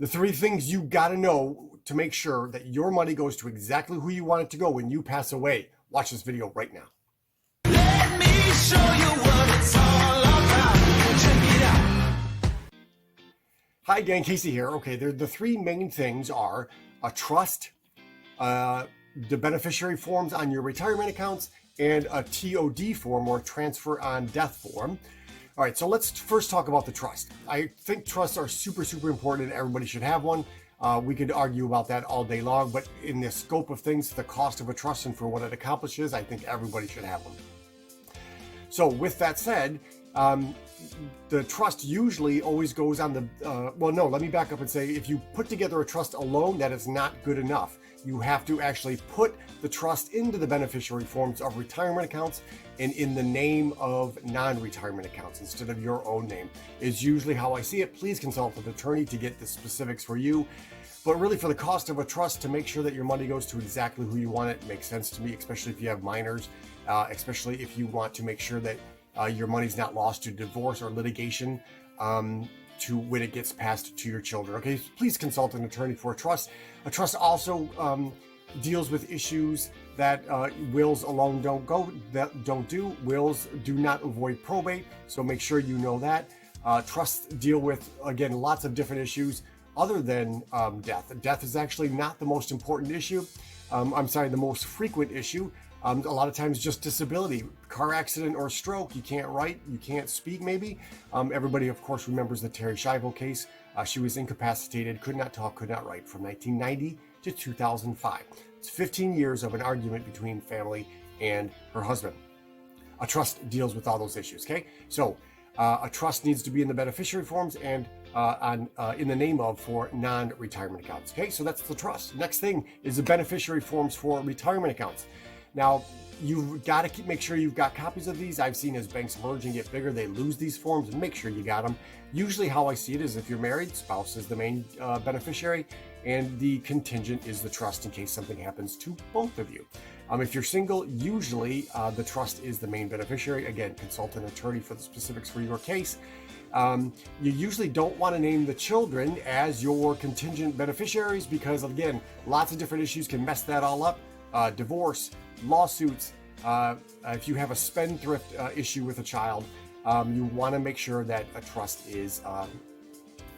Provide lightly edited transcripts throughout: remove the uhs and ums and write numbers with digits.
The three things you got to know to make sure that your money goes to exactly who you want it to go when you pass away. Watch this video right now. Let me show you what it's all about. Check it out. Hi, gang, Casey here. Okay, the three main things are a trust, the beneficiary forms on your retirement accounts, and a TOD form or transfer on death form. All right, so let's first talk about the trust. I think trusts are super, super important and everybody should have one. We could argue about that all day long, but in the scope of things, the cost of a trust and for what it accomplishes, I think everybody should have one. So with that said, the trust usually always goes on the, let me back up and say, if you put together a trust alone, that is not good enough. You have to actually put the trust into the beneficiary forms of retirement accounts and in the name of non-retirement accounts instead of your own name is usually how I see it. Please consult an attorney to get the specifics for you. But really for the cost of a trust, to make sure that your money goes to exactly who you want it, makes sense to me, especially if you have minors, especially if you want to make sure that your money's not lost to divorce or litigation to when it gets passed to your children. Okay, please consult an attorney for a trust. A trust also deals with issues that wills alone don't do. Wills do not avoid probate, so make sure you know that. Trusts deal with, again, lots of different issues other than death. Death is actually not the most important issue. The most frequent issue. A lot of times just disability, car accident or stroke. You can't write, you can't speak maybe. Everybody, of course, remembers the Terry Schiavo case. She was incapacitated, could not talk, could not write from 1990 to 2005. It's 15 years of an argument between family and her husband. A trust deals with all those issues, okay? So a trust needs to be in the beneficiary forms and in the name of for non-retirement accounts, okay? So that's the trust. Next thing is the beneficiary forms for retirement accounts. Now, you've got to make sure you've got copies of these. I've seen as banks merge and get bigger, they lose these forms, and make sure you got them. Usually how I see it is if you're married, spouse is the main beneficiary, and the contingent is the trust in case something happens to both of you. If you're single, usually the trust is the main beneficiary. Again, consult an attorney for the specifics for your case. You usually don't want to name the children as your contingent beneficiaries because, again, lots of different issues can mess that all up. Divorce, lawsuits, if you have a spendthrift issue with a child, you want to make sure that a trust is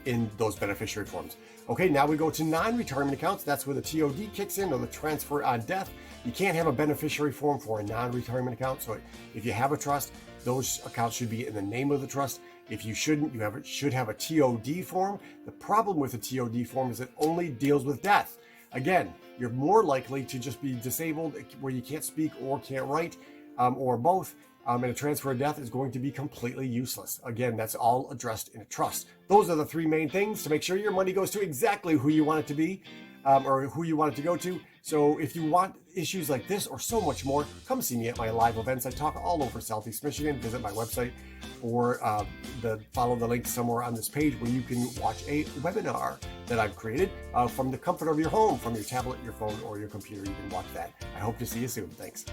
in those beneficiary forms. Okay, now we go to non-retirement accounts. That's where the TOD kicks in, or the transfer on death. You can't have a beneficiary form for a non-retirement account. So if you have a trust, those accounts should be in the name of the trust. If you shouldn't, should have a TOD form. The problem with a TOD form is it only deals with death. Again, you're more likely to just be disabled where you can't speak or can't write, or both, and a transfer of death is going to be completely useless. Again, that's all addressed in a trust. Those are the three main things to make sure your money goes to exactly who you want it to be, or who you want it to go to. So if you want issues like this or so much more, come see me at my live events. I talk all over Southeast Michigan. Visit my website or follow the link somewhere on this page where you can watch a webinar that I've created from the comfort of your home, from your tablet, your phone, or your computer. You can watch that. I hope to see you soon. Thanks.